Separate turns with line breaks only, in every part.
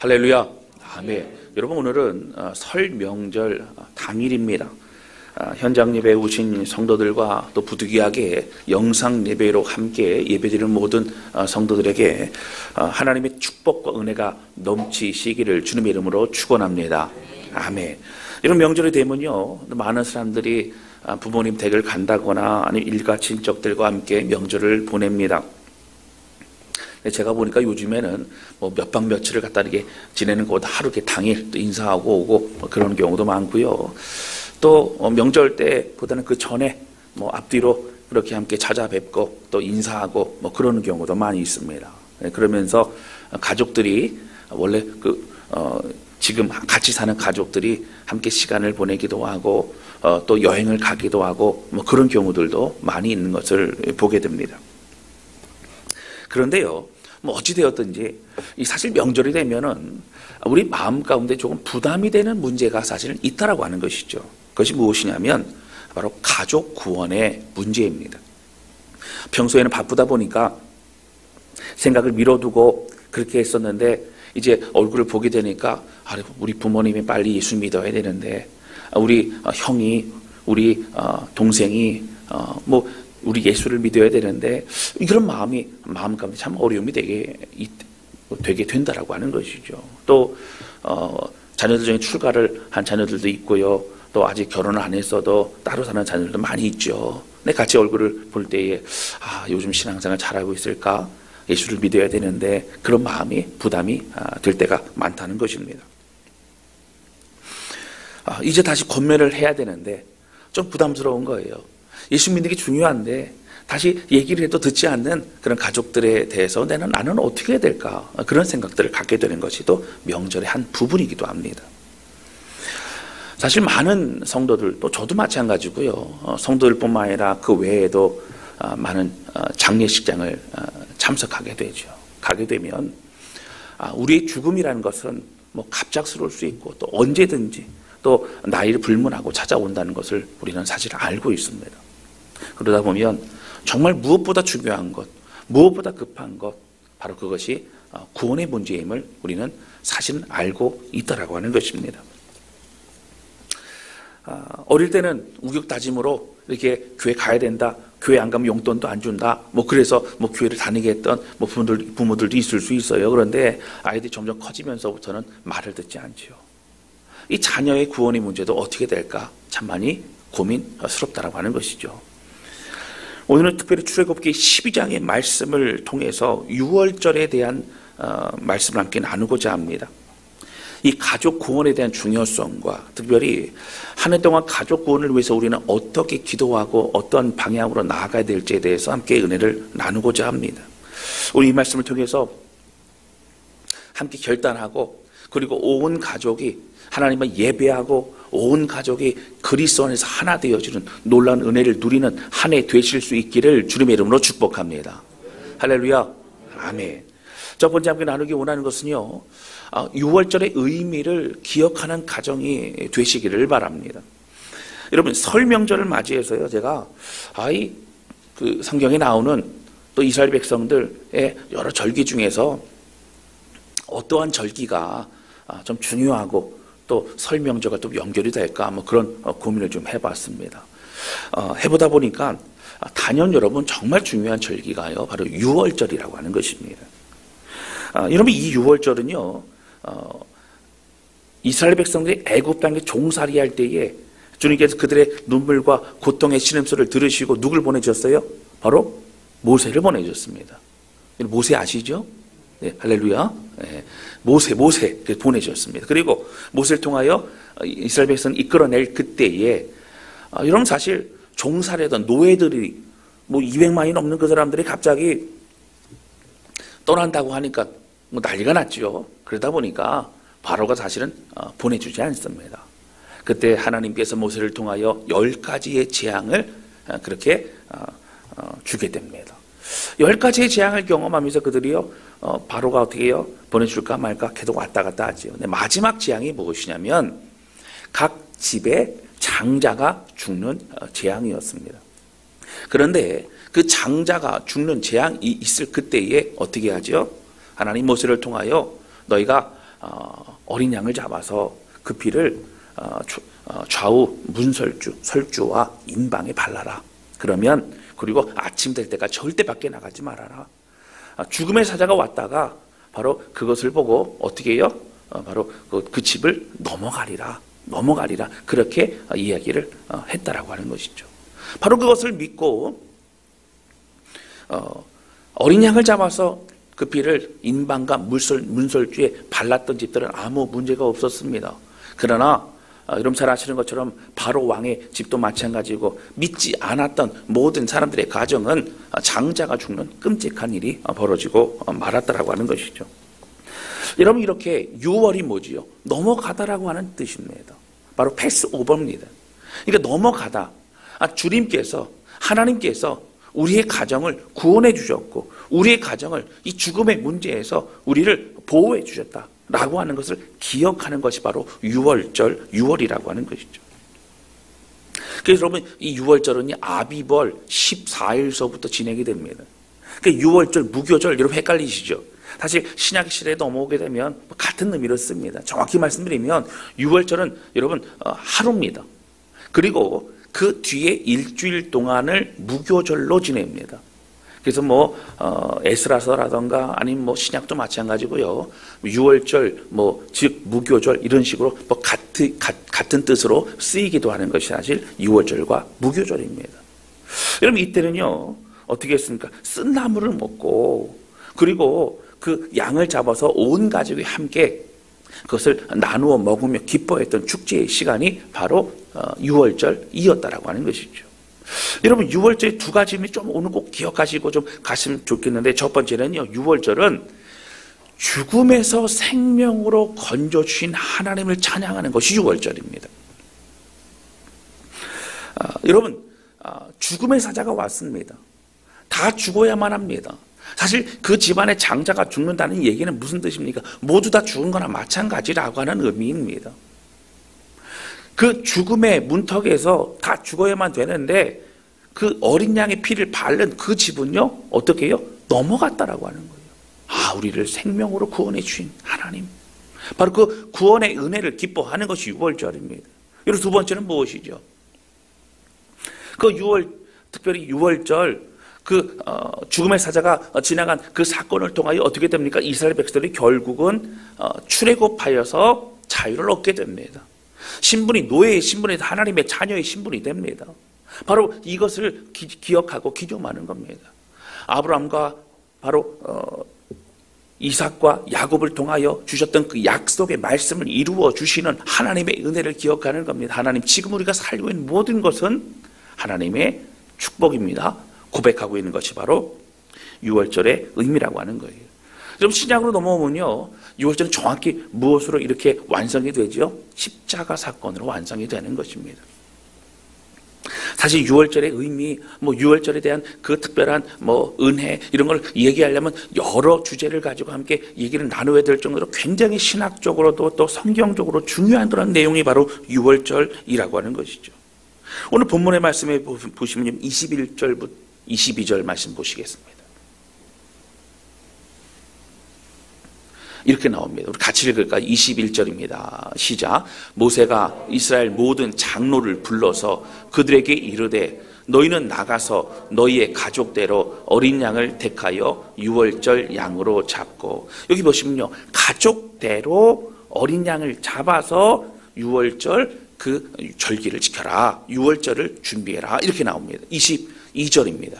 할렐루야. 아멘. 여러분, 오늘은 설 명절 당일입니다. 현장 예배에 오신 성도들과 또 부득이하게 영상 예배로 함께 예배드리는 모든 성도들에게 하나님의 축복과 은혜가 넘치시기를 주님의 이름으로 축원합니다. 아멘. 이런 명절이 되면요, 많은 사람들이 부모님 댁을 간다거나 아니면 일가 친척들과 함께 명절을 보냅니다. 제가 보니까 요즘에는 뭐 몇 박 며칠을 갖다 이렇게 지내는 것보다 하루 이렇게 당일 또 인사하고 오고 그런 경우도 많고요. 또 명절 때보다는 그 전에 뭐 앞뒤로 그렇게 함께 찾아뵙고 또 인사하고 뭐 그러는 경우도 많이 있습니다. 그러면서 가족들이 원래 지금 같이 사는 가족들이 함께 시간을 보내기도 하고 또 여행을 가기도 하고 뭐 그런 경우들도 많이 있는 것을 보게 됩니다. 그런데요, 뭐 어찌되었든지 사실 명절이 되면은 우리 마음 가운데 조금 부담이 되는 문제가 사실 있다라고 하는 것이죠. 그것이 무엇이냐면 바로 가족 구원의 문제입니다. 평소에는 바쁘다 보니까 생각을 미뤄두고 그렇게 했었는데 이제 얼굴을 보게 되니까 우리 부모님이 빨리 예수 믿어야 되는데 우리 형이 우리 동생이 우리 예수를 믿어야 되는데 이런 마음 가운데 참 어려움이 되게 된다라고 하는 것이죠. 또 자녀들 중에 출가를 한 자녀들도 있고요. 또 아직 결혼을 안 했어도 따로 사는 자녀들도 많이 있죠. 근데 같이 얼굴을 볼 때에 요즘 신앙생활 잘하고 있을까? 예수를 믿어야 되는데 그런 부담이 될 때가 많다는 것입니다. 이제 다시 권면을 해야 되는데 좀 부담스러운 거예요. 예수 믿는 게 중요한데 다시 얘기를 해도 듣지 않는 그런 가족들에 대해서 나는 어떻게 해야 될까? 그런 생각들을 갖게 되는 것이 또 명절의 한 부분이기도 합니다. 사실 많은 성도들, 또 저도 마찬가지고요. 성도들뿐만 아니라 그 외에도 많은 장례식장을 참석하게 되죠. 가게 되면 우리의 죽음이라는 것은 뭐 갑작스러울 수 있고 또 언제든지 또 나이를 불문하고 찾아온다는 것을 우리는 사실 알고 있습니다. 그러다 보면 정말 무엇보다 중요한 것, 무엇보다 급한 것, 바로 그것이 구원의 문제임을 우리는 사실은 알고 있다라고 하는 것입니다. 어릴 때는 우격다짐으로 이렇게 교회 가야 된다, 교회 안 가면 용돈도 안 준다, 그래서 교회를 다니게 했던 부모들도 있을 수 있어요. 그런데 아이들이 점점 커지면서부터는 말을 듣지 않죠. 이 자녀의 구원의 문제도 어떻게 될까 참 많이 고민스럽다라고 하는 것이죠. 오늘은 특별히 출애굽기 12장의 말씀을 통해서 유월절에 대한 말씀을 함께 나누고자 합니다. 이 가족 구원에 대한 중요성과 특별히 한 해 동안 가족 구원을 위해서 우리는 어떻게 기도하고 어떤 방향으로 나아가야 될지에 대해서 함께 은혜를 나누고자 합니다. 우리 이 말씀을 통해서 함께 결단하고 그리고 온 가족이 하나님을 예배하고 온 가족이 그리스도 안에서 하나 되어지는 놀라운 은혜를 누리는 한 해 되실 수 있기를 주님의 이름으로 축복합니다. 할렐루야. 아멘. 첫 번째 함께 나누기 원하는 것은요, 6월절의 의미를 기억하는 가정이 되시기를 바랍니다. 여러분, 설 명절을 맞이해서요, 제가 그 성경에 나오는 또 이스라엘 백성들의 여러 절기 중에서 어떠한 절기가 좀 중요하고 또 설 명절과 또 연결이 될까 그런 고민을 좀 해봤습니다. 해보다 보니까 단연 여러분 정말 중요한 절기가요, 바로 6월절이라고 하는 것입니다. 여러분, 이 6월절은요, 이스라엘 백성들이 애굽 땅에 종살이 할 때에 주님께서 그들의 눈물과 고통의 신음소리를 들으시고 누굴 보내주셨어요? 바로 모세를 보내주셨습니다. 모세 아시죠? 네, 할렐루야. 네, 모세 보내주셨습니다. 그리고 모세를 통하여 이스라엘 백성을 이끌어낼 그때에 여러분, 사실 종살이하던 노예들이 200만이 넘는 그 사람들이 갑자기 떠난다고 하니까 난리가 났죠. 그러다 보니까 바로가 사실은 보내주지 않습니다. 그때 하나님께서 모세를 통하여 10가지의 재앙을 그렇게 주게 됩니다. 10가지의 재앙을 경험하면서 그들이요, 바로가 어떻게 해요? 보내줄까 말까 계속 왔다 갔다 하죠. 근데 마지막 재앙이 무엇이냐면 각 집에 장자가 죽는 재앙이었습니다. 그런데 그 장자가 죽는 재앙이 있을 그때에 어떻게 하죠? 하나님 모세를 통하여 너희가 어린 양을 잡아서 그 피를 좌우 설주와 인방에 발라라. 그러면 그리고 아침 될 때까지 절대 밖에 나가지 말아라. 죽음의 사자가 왔다가 바로 그것을 보고 어떻게 해요? 바로 그 집을 넘어가리라. 그렇게 이야기를 했다라고 하는 것이죠. 바로 그것을 믿고 어린 양을 잡아서 그 피를 인방과 문설주에 발랐던 집들은 아무 문제가 없었습니다. 그러나 여러분 잘 아시는 것처럼 바로 왕의 집도 마찬가지고 믿지 않았던 모든 사람들의 가정은 장자가 죽는 끔찍한 일이 벌어지고 말았다라고 하는 것이죠. 여러분 이렇게 6월이 뭐지요? 넘어가다라고 하는 뜻입니다. 바로 패스오버입니다. 그러니까 넘어가다. 주님께서 하나님께서 우리의 가정을 구원해 주셨고 우리의 가정을 이 죽음의 문제에서 우리를 보호해 주셨다라고 하는 것을 기억하는 것이 바로 6월이라고 하는 것이죠. 그래서 여러분 이 6월절은 아비벌 14일서부터 진행이 됩니다. 그러니까 6월절, 무교절 여러분 헷갈리시죠? 사실 신약 시대에 넘어오게 되면 같은 의미로 씁니다. 정확히 말씀드리면 6월절은 여러분 하루입니다. 그리고 그 뒤에 일주일 동안을 무교절로 지냅니다. 그래서 에스라서라던가 아니면 신약도 마찬가지고요. 6월절 즉 무교절 이런 식으로 같은 뜻으로 쓰이기도 하는 것이 사실 6월절과 무교절입니다. 여러분 이때는요 어떻게 했습니까? 쓴 나물을 먹고 그리고 그 양을 잡아서 온 가족이 함께 그것을 나누어 먹으며 기뻐했던 축제의 시간이 바로 6월절이었다라고 하는 것이죠. 여러분 6월절에 두 가지 의미 좀 오늘 꼭 기억하시고 좀 가시면 좋겠는데 첫 번째는요 6월절은 죽음에서 생명으로 건져주신 하나님을 찬양하는 것이 6월절입니다. 여러분 죽음의 사자가 왔습니다. 다 죽어야만 합니다. 사실 그 집안의 장자가 죽는다는 얘기는 무슨 뜻입니까? 모두 다 죽은 거나 마찬가지라고 하는 의미입니다. 그 죽음의 문턱에서 다 죽어야만 되는데 그 어린 양의 피를 바른 그 집은요 어떻게 해요? 넘어갔다라고 하는 거예요. 우리를 생명으로 구원해 주신 하나님, 바로 그 구원의 은혜를 기뻐하는 것이 6월절입니다. 그리고 두 번째는 무엇이죠? 특별히 6월절 죽음의 사자가 지나간 그 사건을 통하여 어떻게 됩니까? 이스라엘 백성들이 결국은 출애굽하여서 자유를 얻게 됩니다. 신분이 노예의 신분이 하나님의 자녀의 신분이 됩니다. 바로 이것을 기억하고 기념하는 겁니다. 아브라함과 바로 이삭과 야곱을 통하여 주셨던 그 약속의 말씀을 이루어 주시는 하나님의 은혜를 기억하는 겁니다. 하나님, 지금 우리가 살고 있는 모든 것은 하나님의 축복입니다. 고백하고 있는 것이 바로 6월절의 의미라고 하는 거예요. 그럼 신약으로 넘어오면요 6월절은 정확히 무엇으로 이렇게 완성이 되죠? 십자가 사건으로 완성이 되는 것입니다. 사실 6월절의 의미, 6월절에 대한 그 특별한 은혜 이런 걸 얘기하려면 여러 주제를 가지고 함께 얘기를 나누어야 될 정도로 굉장히 신학적으로도 또 성경적으로 중요한 그런 내용이 바로 6월절이라고 하는 것이죠. 오늘 본문의 말씀에 보시면 21절부터 22절 말씀 보시겠습니다. 이렇게 나옵니다. 우리 같이 읽을까요? 21절입니다. 시작. 모세가 이스라엘 모든 장로를 불러서 그들에게 이르되 너희는 나가서 너희의 가족대로 어린 양을 택하여 6월절 양으로 잡고, 여기 보시면요 가족대로 어린 양을 잡아서 6월절 그 절기를 지켜라, 6월절을 준비해라, 이렇게 나옵니다. 22절입니다.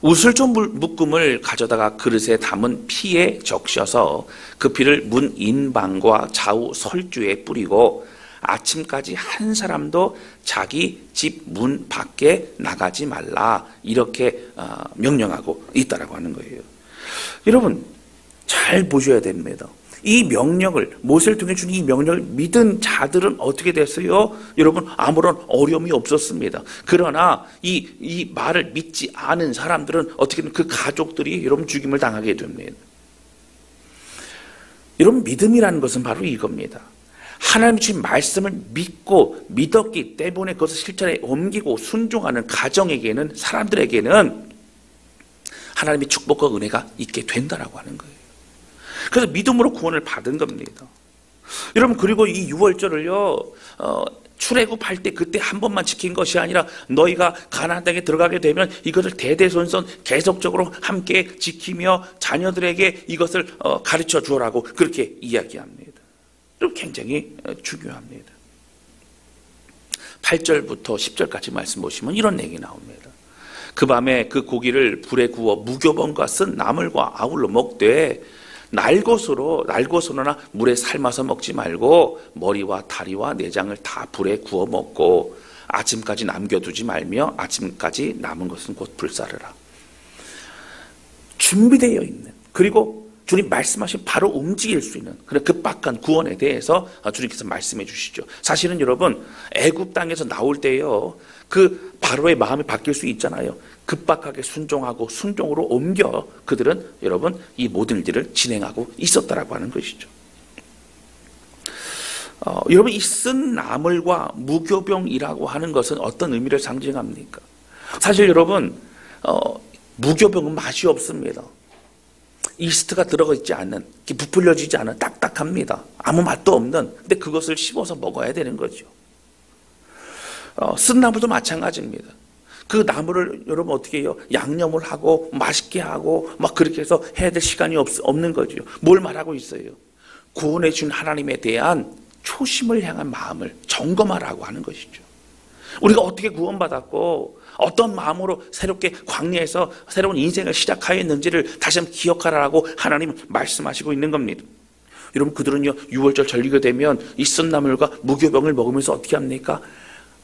우슬조 묶음을 가져다가 그릇에 담은 피에 적셔서 그 피를 문 인방과 좌우 설주에 뿌리고 아침까지 한 사람도 자기 집 문 밖에 나가지 말라, 이렇게 명령하고 있다라고 하는 거예요. 여러분 잘 보셔야 됩니다. 이 명령을, 모세를 통해 준 이 명령을 믿은 자들은 어떻게 됐어요? 여러분 아무런 어려움이 없었습니다. 그러나 이 말을 믿지 않은 사람들은 어떻게든 그 가족들이 여러분 죽임을 당하게 됩니다. 여러분 믿음이라는 것은 바로 이겁니다. 하나님 주신 말씀을 믿고 믿었기 때문에 그것을 실천에 옮기고 순종하는 가정에게는, 사람들에게는 하나님의 축복과 은혜가 있게 된다라고 하는 거예요. 그래서 믿음으로 구원을 받은 겁니다. 여러분, 그리고 이 유월절을요, 출애굽할 때 그때 한 번만 지킨 것이 아니라 너희가 가나안 땅에 들어가게 되면 이것을 대대손손 계속적으로 함께 지키며 자녀들에게 이것을 가르쳐 주라고 그렇게 이야기합니다. 굉장히 중요합니다. 8절부터 10절까지 말씀 보시면 이런 얘기 나옵니다. 그 밤에 그 고기를 불에 구워 무교병과 쓴 나물과 아울러 먹되 날것으로나 물에 삶아서 먹지 말고 머리와 다리와 내장을 다 불에 구워 먹고 아침까지 남겨두지 말며 아침까지 남은 것은 곧 불사르라. 준비되어 있는, 그리고 주님 말씀하신 바로 움직일 수 있는 그런 급박한 구원에 대해서 주님께서 말씀해 주시죠. 사실은 여러분, 애굽 땅에서 나올 때요, 그 바로의 마음이 바뀔 수 있잖아요. 급박하게 순종하고 순종으로 옮겨 그들은 여러분 이 모든 일들을 진행하고 있었다라고 하는 것이죠. 여러분, 이 쓴 나물과 무교병이라고 하는 것은 어떤 의미를 상징합니까? 사실 여러분, 무교병은 맛이 없습니다. 이스트가 들어가 있지 않은, 부풀려지지 않은, 딱딱합니다. 아무 맛도 없는. 근데 그것을 씹어서 먹어야 되는 거죠. 쓴 나물도 마찬가지입니다. 그 나물을 여러분 어떻게 해요? 양념을 하고 맛있게 하고 막 그렇게 해서 해야 될 시간이 없는 거죠. 뭘 말하고 있어요? 구원해 준 하나님에 대한 초심을 향한 마음을 점검하라고 하는 것이죠. 우리가 어떻게 구원받았고 어떤 마음으로 새롭게 광야에서 새로운 인생을 시작하였는지를 다시 한번 기억하라고 하나님은 말씀하시고 있는 겁니다. 여러분, 그들은요, 유월절 절기가 되면 이 쓴 나물과 무교병을 먹으면서 어떻게 합니까?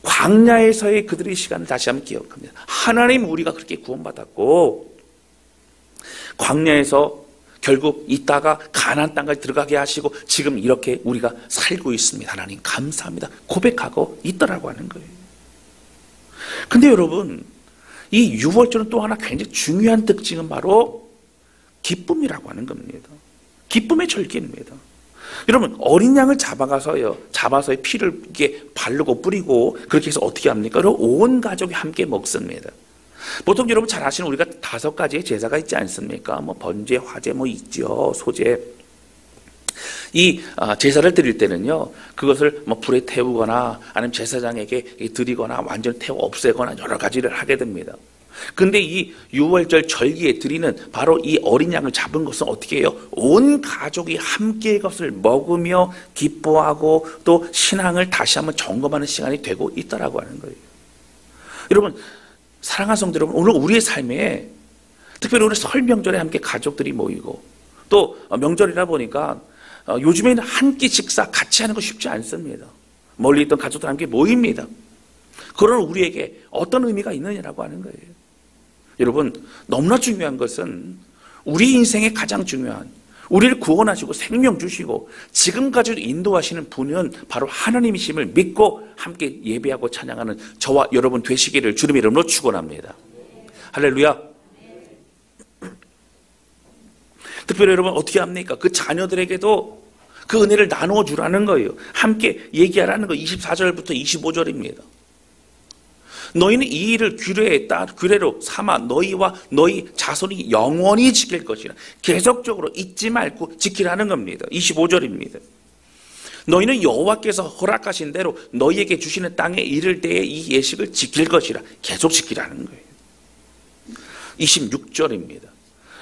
광야에서의 그들의 시간을 다시 한번 기억합니다. 하나님, 우리가 그렇게 구원받았고 광야에서 결국 있다가 가나안 땅까지 들어가게 하시고 지금 이렇게 우리가 살고 있습니다. 하나님 감사합니다. 고백하고 있더라고 하는 거예요. 근데 여러분, 이 유월절은 또 하나 굉장히 중요한 특징은 바로 기쁨이라고 하는 겁니다. 기쁨의 절기입니다. 여러분, 어린 양을 잡아서의 피를 이렇게 바르고 뿌리고 그렇게 해서 어떻게 합니까? 온 가족이 함께 먹습니다. 보통 여러분 잘 아시는 우리가 5가지의 제사가 있지 않습니까? 뭐 번제, 화제 뭐 있죠, 소제. 이 제사를 드릴 때는요, 그것을 뭐 불에 태우거나 아니면 제사장에게 드리거나 완전 태워 없애거나 여러 가지를 하게 됩니다. 근데 이 유월절 절기에 드리는 바로 이 어린 양을 잡은 것은 어떻게 해요? 온 가족이 함께 그것을 먹으며 기뻐하고 또 신앙을 다시 한번 점검하는 시간이 되고 있다라고 하는 거예요. 여러분, 사랑하는 성도 여러분, 오늘 우리의 삶에 특별히 오늘 설 명절에 함께 가족들이 모이고 또 명절이다 보니까 요즘에는 한 끼 식사 같이 하는 거 쉽지 않습니다. 멀리 있던 가족들 함께 모입니다. 그런 우리에게 어떤 의미가 있느냐라고 하는 거예요. 여러분, 너무나 중요한 것은 우리 인생에 가장 중요한, 우리를 구원하시고 생명 주시고 지금까지도 인도하시는 분은 바로 하나님이심을 믿고 함께 예배하고 찬양하는 저와 여러분 되시기를 주님의 이름으로 축원합니다. 할렐루야. 특별히 여러분 어떻게 합니까? 그 자녀들에게도 그 은혜를 나누어 주라는 거예요. 함께 얘기하라는 거. 24절부터 25절입니다. 너희는 이 일을 규례로 삼아 너희와 너희 자손이 영원히 지킬 것이라. 계속적으로 잊지 말고 지키라는 겁니다. 25절입니다. 너희는 여호와께서 허락하신 대로 너희에게 주시는 땅에 이를 때에 이 예식을 지킬 것이라. 계속 지키라는 거예요. 26절입니다.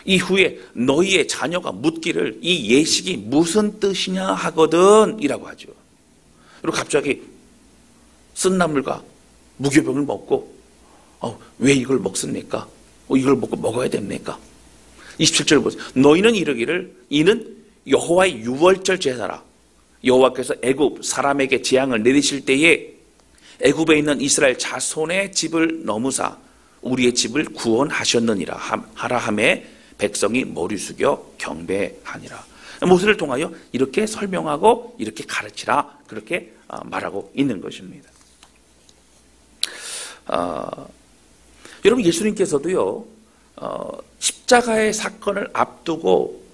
이후에 너희의 자녀가 묻기를 이 예식이 무슨 뜻이냐 하거든 이라고 하죠. 그리고 갑자기 쓴 나물과 무교병을 먹고 왜 이걸 먹습니까? 이걸 먹어야 됩니까? 27절 보세요. 너희는 이르기를 이는 여호와의 유월절 제사라. 여호와께서 애굽 사람에게 재앙을 내리실 때에 애굽에 있는 이스라엘 자손의 집을 넘으사 우리의 집을 구원하셨느니라 하라 하매 백성이 머리 숙여 경배하니라. 모세를 통하여 이렇게 설명하고 이렇게 가르치라 그렇게 말하고 있는 것입니다. 여러분, 예수님께서도요 십자가의 사건을 앞두고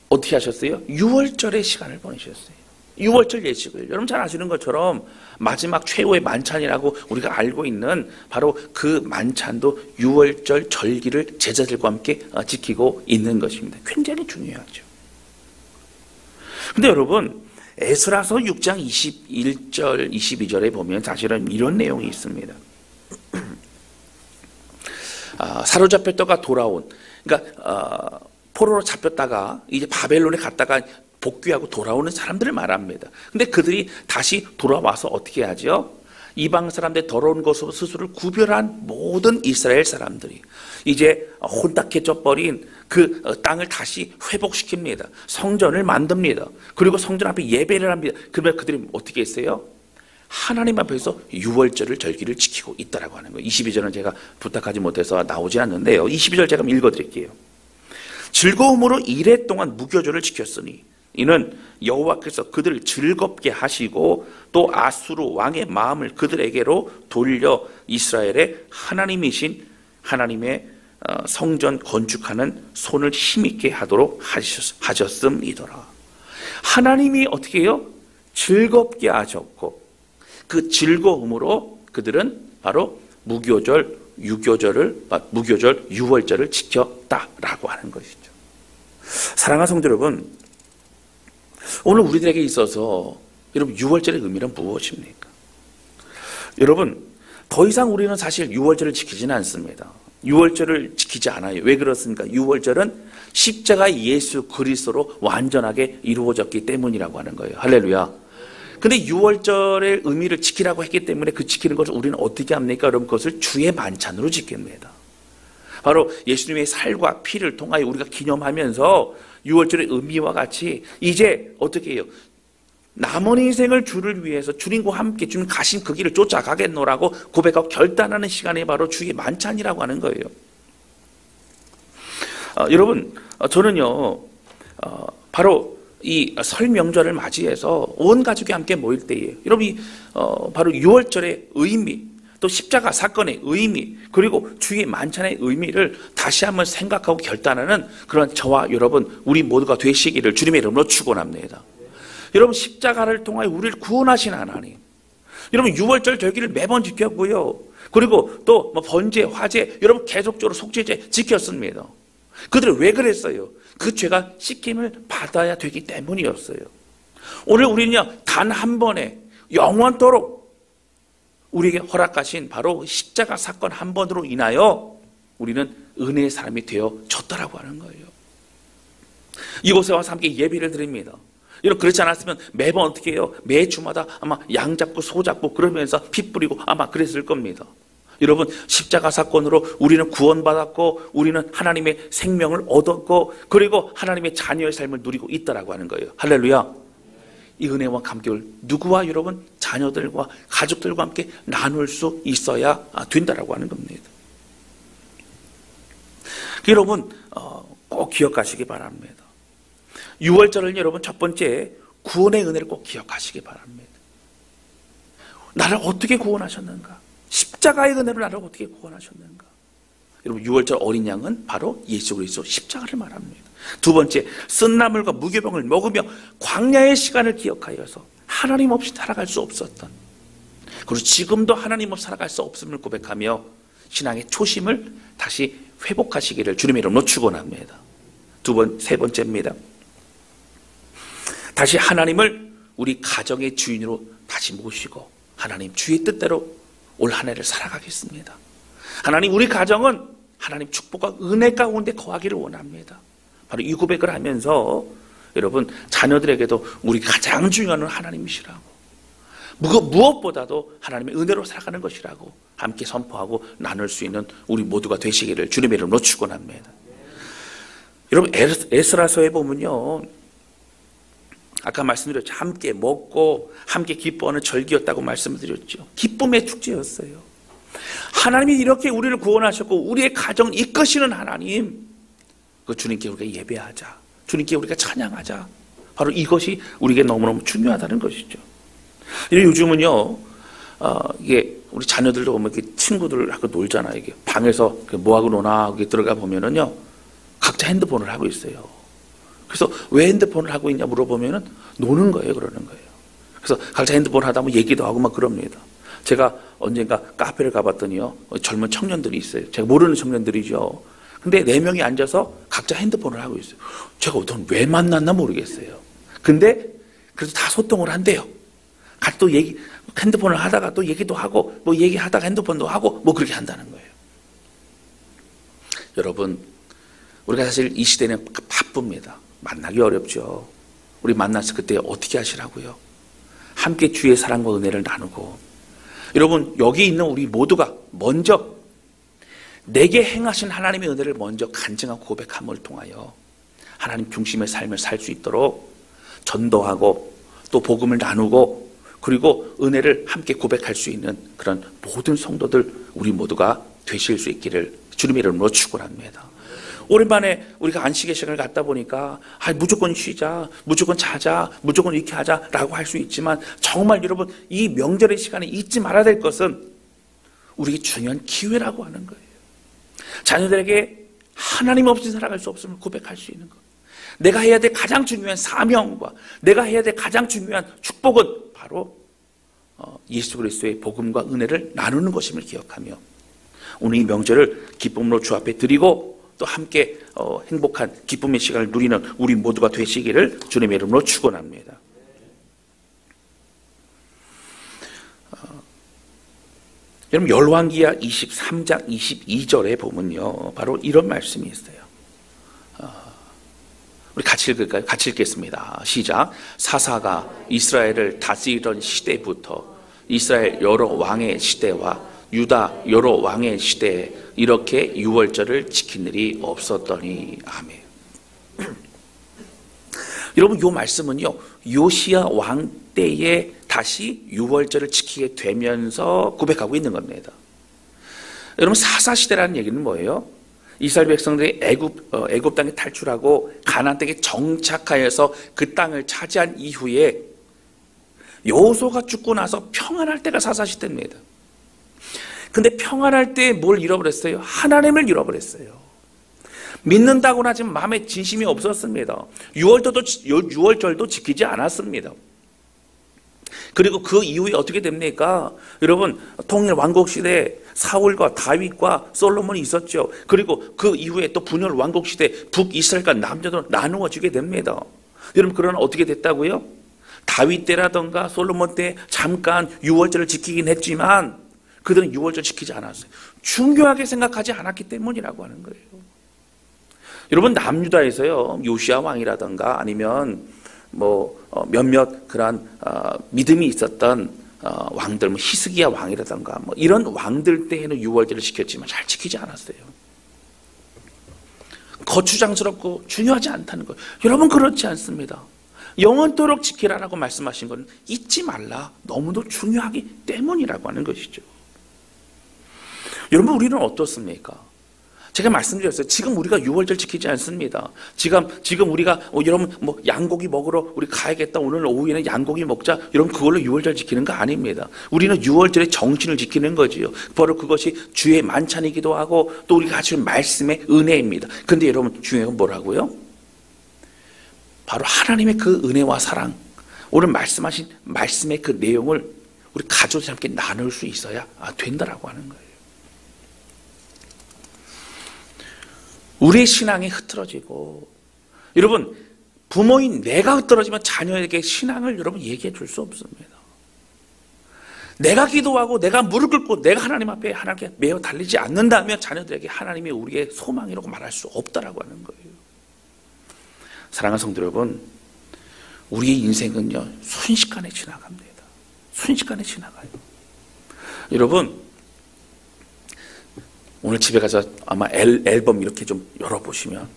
어떻게 하셨어요? 유월절의 시간을 보내셨어요. 유월절 예식을 여러분 잘 아시는 것처럼 마지막 최후의 만찬이라고 우리가 알고 있는 바로 그 만찬도 유월절 절기를 제자들과 함께 지키고 있는 것입니다. 굉장히 중요하죠. 근데 여러분, 에스라서 6장 21절, 22절에 보면 사실은 이런 내용이 있습니다. 사로잡혔다가 돌아온, 그러니까 포로로 잡혔다가 이제 바벨론에 갔다가 복귀하고 돌아오는 사람들을 말합니다. 근데 그들이 다시 돌아와서 어떻게 하죠? 이방 사람들의 더러운 것으로 스스로를 구별한 모든 이스라엘 사람들이 이제 혼탁해져 버린 그 땅을 다시 회복시킵니다. 성전을 만듭니다. 그리고 성전 앞에 예배를 합니다. 그러면 그들이 어떻게 했어요? 하나님 앞에서 유월절을 절기를 지키고 있다라고 하는 거예요. 22절은 제가 부탁하지 못해서 나오지 않는데요. 22절 제가 읽어드릴게요. 즐거움으로 이래 동안 무교절을 지켰으니 이는 여호와께서 그들을 즐겁게 하시고 또 아수르 왕의 마음을 그들에게로 돌려 이스라엘의 하나님이신 하나님의 성전 건축하는 손을 힘있게 하도록 하셨음이더라. 하나님이 어떻게 해요? 즐겁게 하셨고 그 즐거움으로 그들은 바로 무교절, 유월절을 지켰다라고 하는 것이죠. 사랑하는 성도 여러분, 오늘 우리들에게 있어서 여러분 유월절의 의미는 무엇입니까? 여러분, 더 이상 우리는 사실 유월절을 지키지는 않습니다. 유월절을 지키지 않아요. 왜 그렇습니까? 유월절은 십자가 예수 그리스도로 완전하게 이루어졌기 때문이라고 하는 거예요. 할렐루야. 근데 유월절의 의미를 지키라고 했기 때문에 그 지키는 것을 우리는 어떻게 합니까? 여러분, 그것을 주의 만찬으로 지킵니다. 바로 예수님의 살과 피를 통하여 우리가 기념하면서 유월절의 의미와 같이 이제 어떻게 해요? 남은 인생을 주를 위해서 주님과 함께 주님 가신 그 길을 쫓아가겠노라고 고백하고 결단하는 시간이 바로 주의 만찬이라고 하는 거예요. 여러분, 저는요 바로 이 설 명절을 맞이해서 온 가족이 함께 모일 때에 여러분이 바로 유월절의 의미, 또 십자가 사건의 의미, 그리고 주의 만찬의 의미를 다시 한번 생각하고 결단하는 그런 저와 여러분 우리 모두가 되시기를 주님의 이름으로 축원합니다. 여러분, 십자가를 통하여 우리를 구원하신 하나님, 여러분 유월절 절기를 매번 지켰고요. 그리고 또 뭐 번제, 화제, 여러분 계속적으로 속죄제 지켰습니다. 그들은 왜 그랬어요? 그 죄가 씻김을 받아야 되기 때문이었어요. 오늘 우리는요, 단 한 번에 영원토록 우리에게 허락하신 바로 십자가 사건 한 번으로 인하여 우리는 은혜의 사람이 되어졌다라고 하는 거예요. 이곳에 와서 함께 예배를 드립니다. 여러분, 그렇지 않았으면 매번 어떻게 해요? 매주마다 아마 양 잡고 소 잡고 그러면서 피 뿌리고 아마 그랬을 겁니다. 여러분, 십자가 사건으로 우리는 구원받았고 우리는 하나님의 생명을 얻었고 그리고 하나님의 자녀의 삶을 누리고 있다라고 하는 거예요. 할렐루야. 이 은혜와 감격을 누구와 여러분 자녀들과 가족들과 함께 나눌 수 있어야 된다라고 하는 겁니다. 여러분, 꼭 기억하시기 바랍니다. 유월절은 여러분 첫 번째 구원의 은혜를 꼭 기억하시기 바랍니다. 나를 어떻게 구원하셨는가? 십자가의 은혜로 나를 어떻게 구원하셨는가? 여러분, 유월절 어린 양은 바로 예수 그리스도 십자가를 말합니다. 두 번째, 쓴나물과 무교병을 먹으며 광야의 시간을 기억하여서 하나님 없이 살아갈 수 없었던, 그리고 지금도 하나님 없이 살아갈 수 없음을 고백하며 신앙의 초심을 다시 회복하시기를 주님의 이름으로 축원합니다. 세 번째입니다. 다시 하나님을 우리 가정의 주인으로 다시 모시고 하나님 주의 뜻대로 올 한 해를 살아가겠습니다. 하나님, 우리 가정은 하나님 축복과 은혜 가운데 거하기를 원합니다. 바로 이 고백을 하면서 여러분 자녀들에게도 우리 가장 중요한 하나님이시라고, 무엇보다도 하나님의 은혜로 살아가는 것이라고 함께 선포하고 나눌 수 있는 우리 모두가 되시기를 주님의 이름으로 축원합니다. 여러분, 에스라서에 보면요, 아까 말씀드렸죠. 함께 먹고 함께 기뻐하는 절기였다고 말씀을 드렸죠. 기쁨의 축제였어요. 하나님이 이렇게 우리를 구원하셨고 우리의 가정을 이끄시는 하나님, 그 주님께 우리가 예배하자, 주님께 우리가 찬양하자, 바로 이것이 우리에게 너무너무 중요하다는 것이죠. 요즘은요, 이게 우리 자녀들도 보면 이렇게 친구들하고 놀잖아요. 이게 방에서 뭐하고 노나 하고 들어가 보면은요, 각자 핸드폰을 하고 있어요. 그래서 왜 핸드폰을 하고 있냐 물어보면은 노는 거예요, 그러는 거예요. 그래서 각자 핸드폰 하다 보면 얘기도 하고 막 그럽니다. 제가 언젠가 카페를 가봤더니요, 젊은 청년들이 있어요. 제가 모르는 청년들이죠. 근데 4명이 앉아서 각자 핸드폰을 하고 있어요. 제가 왜 만났나 모르겠어요. 근데 그래도 다 소통을 한대요. 같이 또 핸드폰을 하다가 또 얘기도 하고, 뭐 얘기하다가 핸드폰도 하고, 뭐 그렇게 한다는 거예요. 여러분, 우리가 사실 이 시대는 바쁩니다. 만나기 어렵죠. 우리 만나서 그때 어떻게 하시라고요? 함께 주의 사랑과 은혜를 나누고, 여러분, 여기 있는 우리 모두가 먼저 내게 행하신 하나님의 은혜를 먼저 간증하고 고백함을 통하여 하나님 중심의 삶을 살 수 있도록 전도하고 또 복음을 나누고 그리고 은혜를 함께 고백할 수 있는 그런 모든 성도들 우리 모두가 되실 수 있기를 주님의 이름으로 축원합니다. 오랜만에 우리가 안식의 시간을 갖다 보니까 무조건 쉬자, 무조건 자자, 무조건 이렇게 하자라고 할 수 있지만 정말 여러분 이 명절의 시간에 잊지 말아야 될 것은 우리에게 중요한 기회라고 하는 거예요. 자녀들에게 하나님 없이 살아갈 수 없음을 고백할 수 있는 것. 내가 해야 될 가장 중요한 사명과 내가 해야 될 가장 중요한 축복은 바로 예수 그리스도의 복음과 은혜를 나누는 것임을 기억하며 오늘 이 명절을 기쁨으로 주 앞에 드리고 또 함께 행복한 기쁨의 시간을 누리는 우리 모두가 되시기를 주님의 이름으로 축원합니다. 여러분 열왕기하 23장 22절에 보면요 바로 이런 말씀이 있어요. 우리 같이 읽을까요? 같이 읽겠습니다. 시작. 사사가 이스라엘을 다스리던 시대부터 이스라엘 여러 왕의 시대와 유다 여러 왕의 시대에 이렇게 유월절을 지킨 일이 없었더니 아멘. 여러분 이 말씀은요 요시야 왕 때에 다시 유월절을 지키게 되면서 고백하고 있는 겁니다. 여러분 사사시대라는 얘기는 뭐예요? 이스라엘 백성들이 애굽 땅에 탈출하고 가나안 땅에 정착하여서 그 땅을 차지한 이후에 여호수아가 죽고 나서 평안할 때가 사사시대입니다. 근데 평안할 때 뭘 잃어버렸어요? 하나님을 잃어버렸어요. 믿는다고는 하지만 마음에 진심이 없었습니다. 유월절도 지키지 않았습니다. 그리고 그 이후에 어떻게 됩니까? 여러분 통일 왕국 시대에 사울과 다윗과 솔로몬이 있었죠. 그리고 그 이후에 또 분열 왕국 시대 북이스라엘과 남쪽으로 나누어지게 됩니다. 여러분 그러나 어떻게 됐다고요? 다윗 때라던가 솔로몬 때 잠깐 유월절을 지키긴 했지만 그들은 유월절 지키지 않았어요. 중요하게 생각하지 않았기 때문이라고 하는 거예요. 여러분 남유다에서요 요시야 왕이라던가 아니면 몇몇 그런 믿음이 있었던 왕들, 히스기야 왕이라던가 이런 왕들 때에는 유월절을 지켰지만 잘 지키지 않았어요. 거추장스럽고 중요하지 않다는 거예요. 여러분 그렇지 않습니다. 영원토록 지키라라고 말씀하신 것은 잊지 말라. 너무도 중요하기 때문이라고 하는 것이죠. 여러분 우리는 어떻습니까? 제가 말씀드렸어요. 지금 우리가 유월절 지키지 않습니다. 지금 우리가 여러분 양고기 먹으러 우리 가야겠다. 오늘 오후에는 양고기 먹자. 여러분 그걸로 유월절 지키는 거 아닙니다. 우리는 유월절의 정신을 지키는 거지요. 바로 그것이 주의 만찬이기도 하고 또 우리가 가지고 말씀의 은혜입니다. 그런데 여러분 중요한 건 뭐라고요? 바로 하나님의 그 은혜와 사랑, 오늘 말씀하신 말씀의 그 내용을 우리 가족이 함께 나눌 수 있어야 된다라고 하는 거예요. 우리의 신앙이 흐트러지고 여러분 부모인 내가 흐트러지면 자녀에게 신앙을 여러분 얘기해 줄 수 없습니다. 내가 기도하고 내가 무릎 꿇고 내가 하나님 앞에 하나님께 매어 달리지 않는다면 자녀들에게 하나님이 우리의 소망이라고 말할 수 없다라고 하는 거예요. 사랑하는 성도 여러분, 우리의 인생은요 순식간에 지나갑니다. 순식간에 지나가요. 여러분 오늘 집에 가서 아마 앨범 이렇게 좀 열어보시면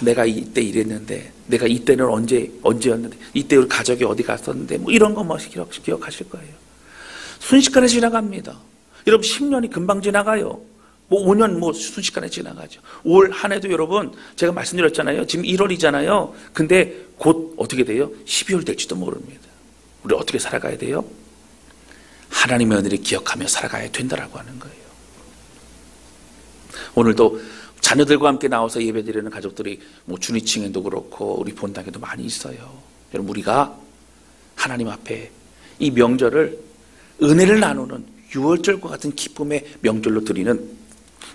내가 이때 이랬는데 내가 이때는 언제였는데 이때 우리 가족이 어디 갔었는데 이런 거 기억하실 거예요. 순식간에 지나갑니다. 여러분 10년이 금방 지나가요. 5년 순식간에 지나가죠. 올 한 해도 여러분 제가 말씀드렸잖아요. 지금 1월이잖아요. 근데 곧 어떻게 돼요? 12월 될지도 모릅니다. 우리 어떻게 살아가야 돼요? 하나님의 은혜를 기억하며 살아가야 된다라고 하는 거예요. 오늘도 자녀들과 함께 나와서 예배드리는 가족들이 주니칭에도 그렇고 우리 본당에도 많이 있어요. 여러분 우리가 하나님 앞에 이 명절을 은혜를 나누는 유월절과 같은 기쁨의 명절로 드리는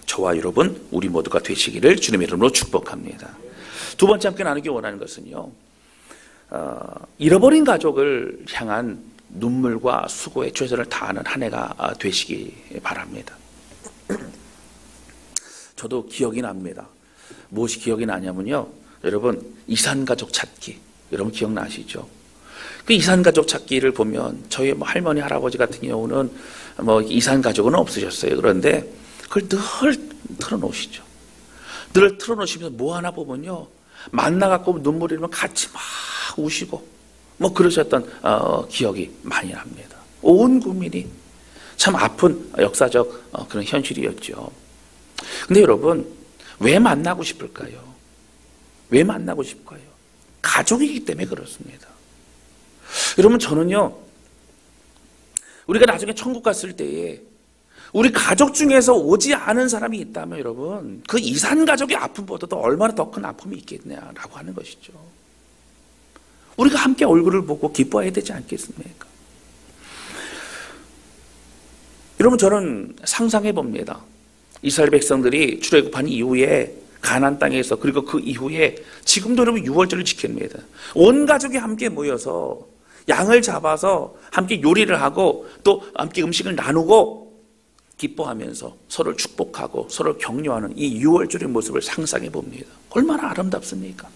저와 여러분 우리 모두가 되시기를 주님의 이름으로 축복합니다. 두 번째 함께 나누기 원하는 것은요 잃어버린 가족을 향한 눈물과 수고의 최선을 다하는 한 해가 되시기 바랍니다. 저도 기억이 납니다. 무엇이 기억이 나냐면요, 여러분, 이산가족 찾기, 여러분 기억나시죠? 그 이산가족 찾기를 보면 저희 할머니 할아버지 같은 경우는 이산가족은 없으셨어요. 그런데 그걸 늘 틀어놓으시죠. 늘 틀어놓으시면서 뭐 하나 보면요, 만나갖고 눈물이 나면 같이 막 우시고 그러셨던 기억이 많이 납니다. 온 국민이 참 아픈 역사적 그런 현실이었죠. 근데 여러분, 왜 만나고 싶을까요? 왜 만나고 싶을까요? 가족이기 때문에 그렇습니다. 여러분, 저는요, 우리가 나중에 천국 갔을 때에 우리 가족 중에서 오지 않은 사람이 있다면 여러분, 그 이산가족의 아픔보다도 얼마나 더 큰 아픔이 있겠냐라고 하는 것이죠. 우리가 함께 얼굴을 보고 기뻐해야 되지 않겠습니까? 여러분, 저는 상상해 봅니다. 이스라엘 백성들이 출애굽한 이후에 가나안 땅에서, 그리고 그 이후에 지금도 여러분 유월절을 지킵니다. 온 가족이 함께 모여서 양을 잡아서 함께 요리를 하고 또 함께 음식을 나누고 기뻐하면서 서로를 축복하고 서로를 격려하는 이 유월절의 모습을 상상해 봅니다. 얼마나 아름답습니까?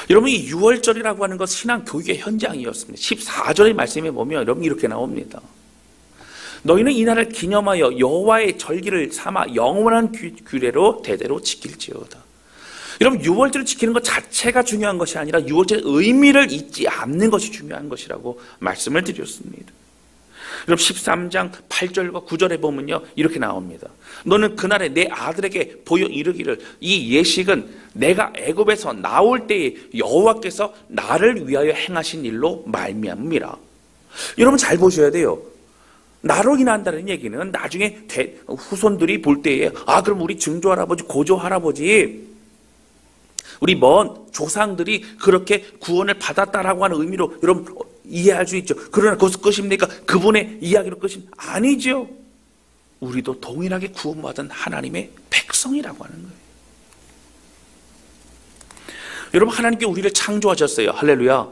여러분, 이 유월절이라고 하는 것 신앙 교육의 현장이었습니다. 14절의 말씀에 보면 여러분 이렇게 나옵니다. 너희는 이날을 기념하여 여호와의 절기를 삼아 영원한 규례로 대대로 지킬지어다. 여러분, 유월절을 지키는 것 자체가 중요한 것이 아니라 유월절의 의미를 잊지 않는 것이 중요한 것이라고 말씀을 드렸습니다. 여러분, 13장 8절과 9절에 보면요, 이렇게 나옵니다. 너는 그날에 내 아들에게 보여 이르기를, 이 예식은 내가 애굽에서 나올 때에 여호와께서 나를 위하여 행하신 일로 말미암음이라. 여러분, 잘 보셔야 돼요. 나로 인한다는 얘기는 나중에 후손들이 볼 때에, 그럼 우리 증조할아버지, 고조할아버지, 우리 먼 조상들이 그렇게 구원을 받았다라고 하는 의미로 여러분 이해할 수 있죠. 그러나 그것은 끝입니까? 그분의 이야기로 끝입니까? 아니죠. 우리도 동일하게 구원받은 하나님의 백성이라고 하는 거예요. 여러분, 하나님께 우리를 창조하셨어요. 할렐루야.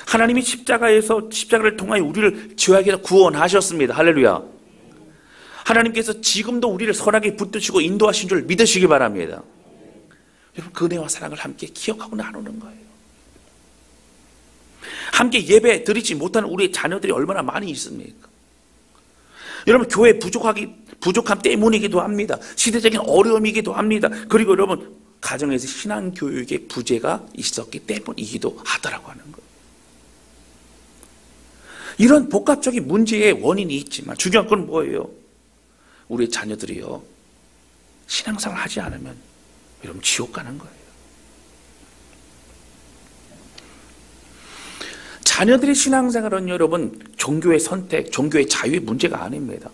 하나님이 십자가를 통하여 우리를 죄악에서 구원하셨습니다. 할렐루야. 하나님께서 지금도 우리를 선하게 붙드시고 인도하신 줄 믿으시기 바랍니다. 여러분, 그 은혜와 사랑을 함께 기억하고 나누는 거예요. 함께 예배 드리지 못하는 우리의 자녀들이 얼마나 많이 있습니까? 여러분, 교회 부족함 때문이기도 합니다. 시대적인 어려움이기도 합니다. 그리고 여러분, 가정에서 신앙교육의 부재가 있었기 때문이기도 하더라고 하는 거예요. 이런 복합적인 문제의 원인이 있지만 중요한 건 뭐예요? 우리의 자녀들이요, 신앙생활 하지 않으면 여러분 지옥 가는 거예요. 자녀들의 신앙생활은 여러분 종교의 선택, 종교의 자유의 문제가 아닙니다.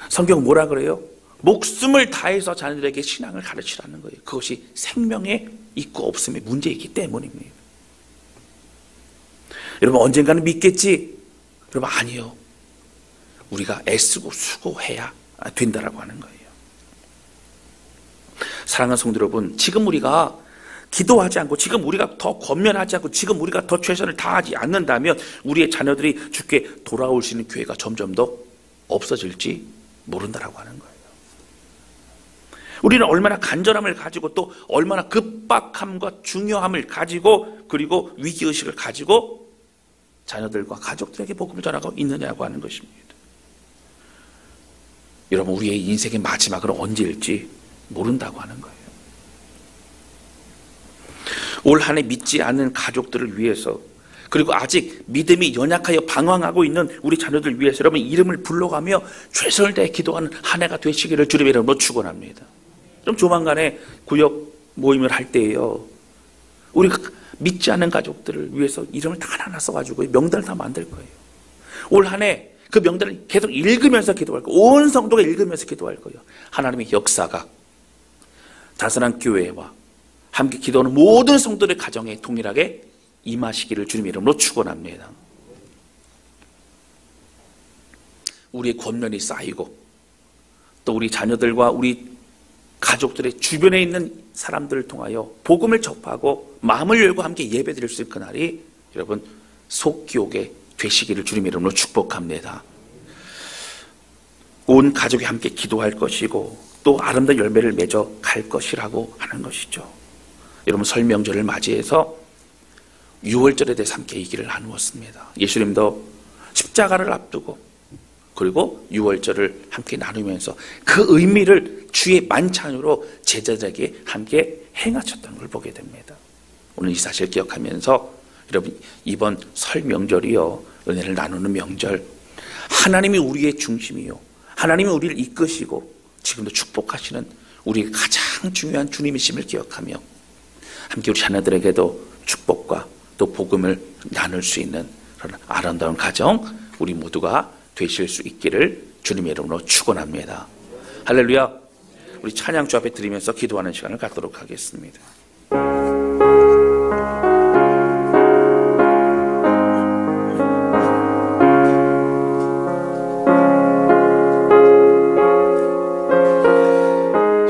성경 뭐라 그래요? 목숨을 다해서 자녀들에게 신앙을 가르치라는 거예요. 그것이 생명에 있고 없음의 문제이기 때문입니다. 여러분, 언젠가는 믿겠지? 여러분, 아니요. 우리가 애쓰고 수고해야 된다라고 하는 거예요. 사랑하는 성도 여러분, 지금 우리가 기도하지 않고, 지금 우리가 더 권면하지 않고, 지금 우리가 더 최선을 다하지 않는다면 우리의 자녀들이 주께 돌아올 수 있는 기회가 점점 더 없어질지 모른다라고 하는 거예요. 우리는 얼마나 간절함을 가지고 또 얼마나 급박함과 중요함을 가지고 그리고 위기의식을 가지고 자녀들과 가족들에게 복음을 전하고 있느냐고 하는 것입니다. 여러분, 우리의 인생의 마지막은 언제일지 모른다고 하는 거예요. 올 한 해 믿지 않는 가족들을 위해서, 그리고 아직 믿음이 연약하여 방황하고 있는 우리 자녀들 위해서 여러분 이름을 불러가며 최선을 다해 기도하는 한 해가 되시기를 주님의 이름으로 축원합니다. 좀 조만간에 구역 모임을 할 때에요, 우리가 믿지 않는 가족들을 위해서 이름을 다 하나 써가지고 명단을 다 만들 거예요. 올 한 해 그 명단을 계속 읽으면서 기도할 거예요. 온 성도가 읽으면서 기도할 거예요. 하나님의 역사가 다스란 교회와 함께 기도하는 모든 성도들의 가정에 동일하게 임하시기를 주님의 이름으로 축원합니다. 우리의 권면이 쌓이고 또 우리 자녀들과 우리 가족들의 주변에 있는 사람들을 통하여 복음을 접하고 마음을 열고 함께 예배드릴 수 있는 그날이 여러분 속기옥에 되시기를 주님의 이름으로 축복합니다. 온 가족이 함께 기도할 것이고 또 아름다운 열매를 맺어 갈 것이라고 하는 것이죠. 여러분 설 명절을 맞이해서 유월절에 대해서 함께 얘기를 나누었습니다. 예수님도 십자가를 앞두고 그리고 유월절을 함께 나누면서 그 의미를 주의 만찬으로 제자들에게 함께 행하셨다는 걸 보게 됩니다. 오늘 이 사실을 기억하면서 여러분 이번 설 명절이요 은혜를 나누는 명절, 하나님이 우리의 중심이요 하나님이 우리를 이끄시고 지금도 축복하시는 우리의 가장 중요한 주님이심을 기억하며 함께 우리 자녀들에게도 축복과 또 복음을 나눌 수 있는 그런 아름다운 가정 우리 모두가 되실 수 있기를 주님의 이름으로 축원합니다. 할렐루야. 우리 찬양 주 앞에 드리면서 기도하는 시간을 갖도록 하겠습니다.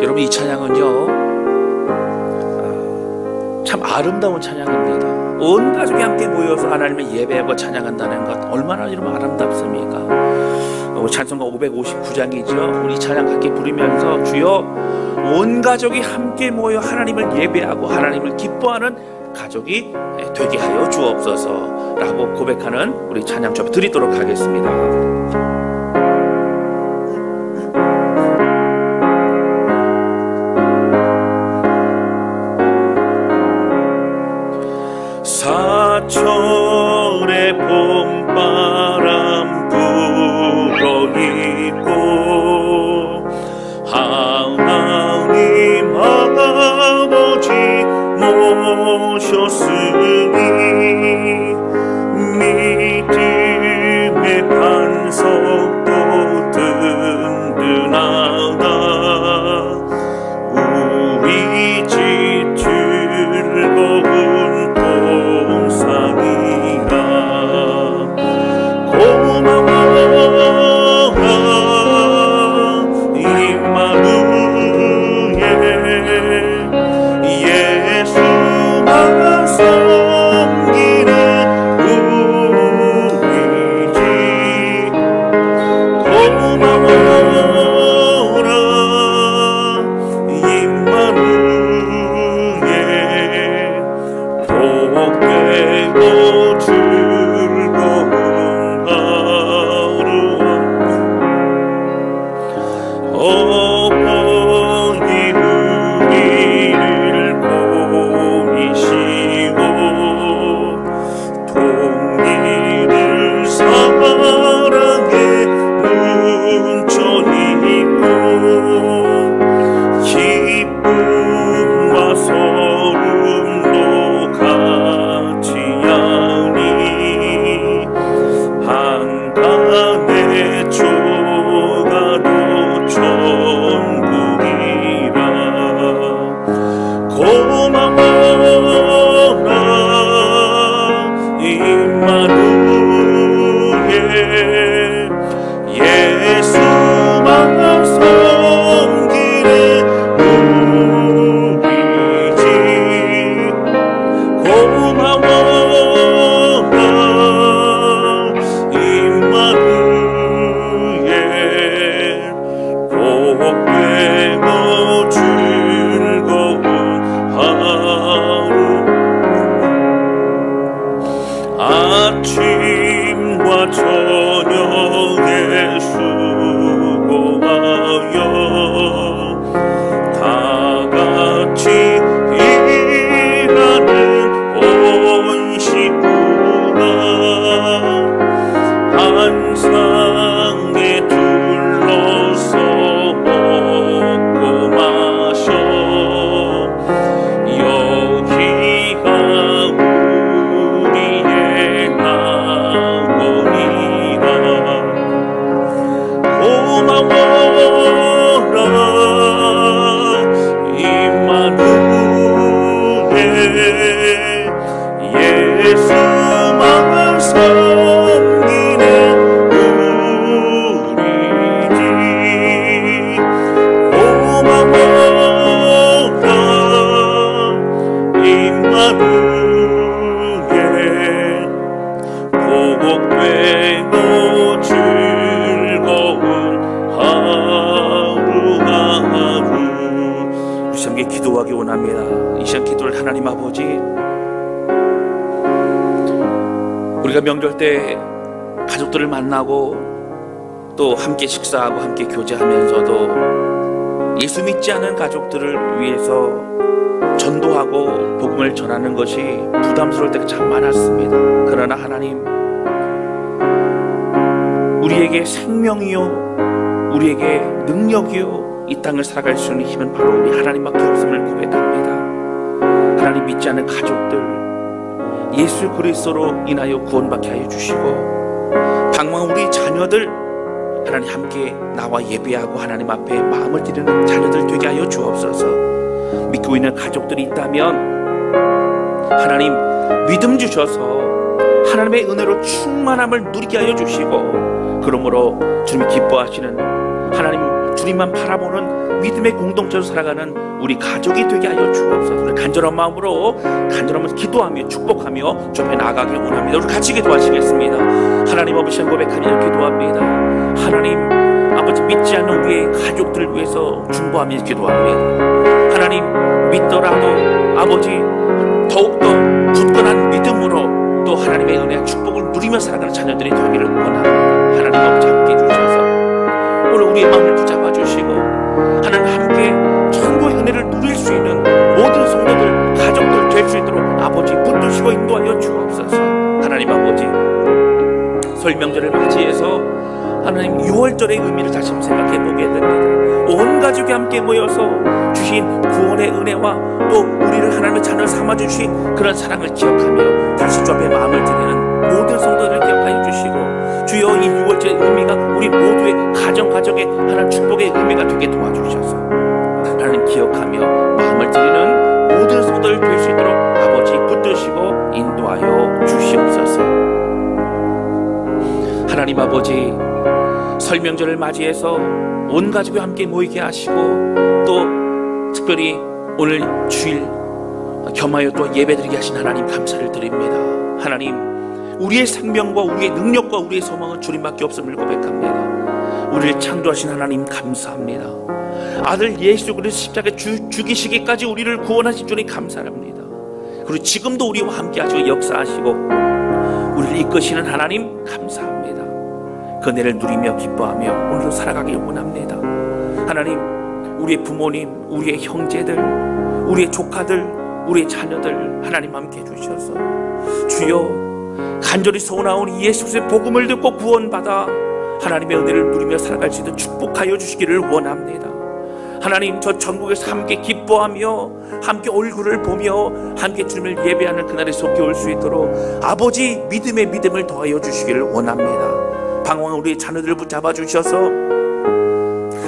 여러분 이 찬양은요 참 아름다운 찬양입니다. 온 가족이 함께 모여서 하나님을 예배하고 찬양한다는 것 얼마나 여러분 아름답습니까? 찬송가 559장이죠. 우리 찬양 함께 부르면서 주여 온 가족이 함께 모여 하나님을 예배하고 하나님을 기뻐하는 가족이 되게 하여 주옵소서 라고 고백하는 우리 찬양 좀 드리도록 하겠습니다. 사철의 봄바람 불어있고 하나님 아버지 모셨으니 믿음의 반석도 든든하다 우리 집 즐거운 동상이라 고마워 임마누엘 예수만 섬기는 우리 집 고마워라 임마누엘 복되고 즐거운 하루와 어머니 우리를 보이시고 동리를 사랑에 눈쳐있고 기쁨과 서름도 같이 하니 한간의 조가도 천국이라 고마워라 임마누엘 예수만 섬기는 우리 집 고마워라 임마누엘 복되고 즐거운 하루 아침과 저녁에 수고하여 다 같이 일하는 온 식구가 한 상에 둘러서 먹고 마셔 여기가 우리의 학원이라 고마워라 임마누엘 예수만 섬기는 우리 집 고마워라 아버지, 우리가 명절 때 가족들을 만나고 또 함께 식사하고 함께 교제하면서도 예수 믿지 않은 가족들을 위해서 전도하고 복음을 전하는 것이 부담스러울 때가 참 많았습니다. 그러나 하나님, 우리에게 생명이요, 우리에게 능력이요, 이 땅을 살아갈 수 있는 힘은 바로 우리 하나님밖에 없음을 고백합니다. 하나님, 믿지 않는 가족들 예수 그리스도로 인하여 구원받게 하여 주시고, 방황 우리 자녀들 하나님 함께 나와 예배하고 하나님 앞에 마음을 드리는 자녀들 되게 하여 주옵소서. 믿고 있는 가족들이 있다면 하나님 믿음 주셔서 하나님의 은혜로 충만함을 누리게 하여 주시고, 그러므로 주님이 기뻐하시는 하나님 주님만 바라보는 믿음의 공동체로 살아가는 우리 가족이 되게 하여 주옵소서. 우리 간절한 마음으로 기도하며 축복하며 주 앞에 나아가길 원합니다. 우리 같이 기도하시겠습니다. 하나님 아버지, 고백하며 기도합니다. 하나님 아버지, 믿지 않는 우리의 가족들을 위해서 중보하며 기도합니다. 하나님, 믿더라도 아버지 더욱더 굳건한 믿음으로 또 하나님의 은혜와 축복을 누리며 살아가는 자녀들이 되기를 원합니다. 하나님 아버지, 함께 해주셔서 오늘 우리의 마음을 붙잡아 주시고 하나님 함께 천국의 은혜를 누릴 수 있는 모든 성도들, 가족들 될 수 있도록 아버지 붙드시고 인도하여 주옵소서. 하나님 아버지, 설 명절을 맞이해서 하나님 6월절의 의미를 다시 한번 생각해 보게 됩니다. 온 가족이 함께 모여서 주신 구원의 은혜와 또 우리를 하나님의 자녀 삼아주신 그런 사랑을 기억하며 다시 주 앞에 마음을 드리는 모든 성도들을 기억하여 주시고, 주여 이 6월절의 의미가 우리 모두의 가정의 하나님 축복의 의미가 되게 도와주셔서 하나님 기억하며 마음을 드리는 모든 성도들 될 수 있도록 아버지 붙드시고 인도하여 주시옵소서. 하나님 아버지, 설 명절을 맞이해서 온 가족이 함께 모이게 하시고 또 특별히 오늘 주일 겸하여 또 예배드리게 하신 하나님 감사를 드립니다. 하나님, 우리의 생명과 우리의 능력과 우리의 소망은 주님밖에 없음을 고백합니다. 우리를 창조하신 하나님 감사합니다. 아들 예수 그리스도 십자가에 죽이시기까지 우리를 구원하신 주님 감사합니다. 그리고 지금도 우리와 함께 하시고 역사하시고 우리를 이끄시는 하나님 감사합니다. 그 은혜를 누리며 기뻐하며 오늘도 살아가길 원합니다. 하나님, 우리의 부모님, 우리의 형제들, 우리의 조카들, 우리의 자녀들 하나님 함께 해주셔서 주여 간절히 소원하오니 예수 그리스도의 복음을 듣고 구원받아 하나님의 은혜를 누리며 살아갈 수 있도록 축복하여 주시기를 원합니다. 하나님, 저 전국에서 함께 기뻐하며 함께 얼굴을 보며 함께 주님을 예배하는 그날에 속히 올 수 있도록 아버지 믿음의 믿음을 더하여 주시기를 원합니다. 방황한 우리의 자녀들을 붙잡아 주셔서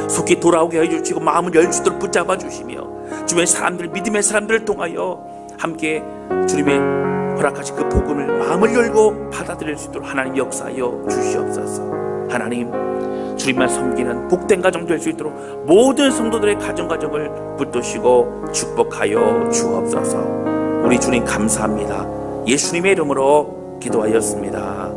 속히 돌아오게 해주시고 마음을 열 수 있도록 붙잡아 주시며 주변의 사람들, 믿음의 사람들을 통하여 함께 주님의 허락하신 그 복음을 마음을 열고 받아들일 수 있도록 하나님 역사하여 주시옵소서. 하나님, 주님만 섬기는 복된 가정 될 수 있도록 모든 성도들의 가정을 붙드시고 축복하여 주옵소서. 우리 주님 감사합니다. 예수님의 이름으로 기도하였습니다.